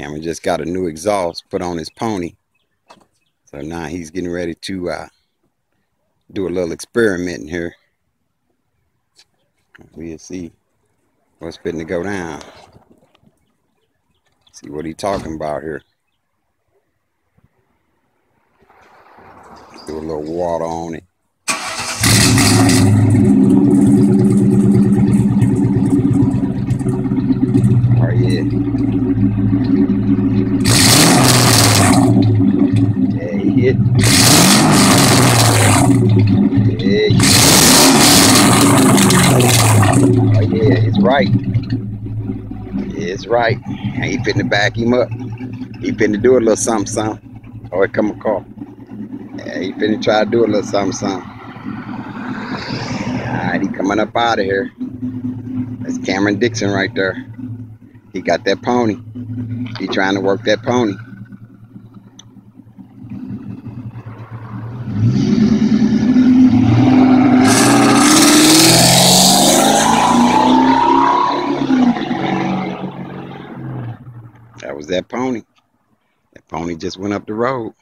Cameron just got a new exhaust put on his pony. So now he's getting ready to do a little experiment in here. We'll see what's fitting to go down. See what he's talking about here. Do a little water on it. Oh yeah. Yeah, he hit. Yeah. Oh yeah, it's right. Yeah, it's right. He finna back him up. He finna do a little something, something. Oh, here come a car. Yeah, he finna try to do a little something, something. Alright, he coming up out of here. That's Cameron Dixon right there. He got that pony. He trying to work that pony. That was that pony. That pony just went up the road.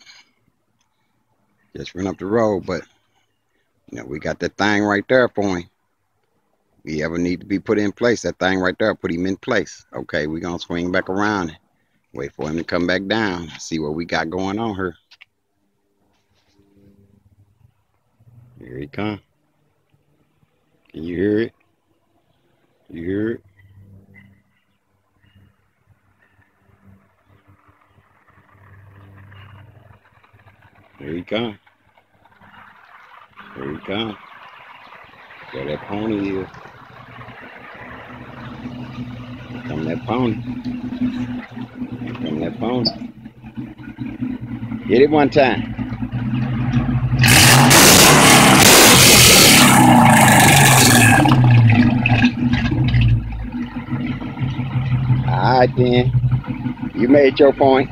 Just went up the road, but you know, we got that thing right there for him. If he ever need to be put in place, that thing right there, put him in place. Okay, we're gonna swing back around. Wait for him to come back down. See what we got going on here. Here he come. Can you hear it? You hear it? Here he come. Here he come. Where that pony is. Here come that pony. Here come that pony. Hit it one time. All right then. You made your point.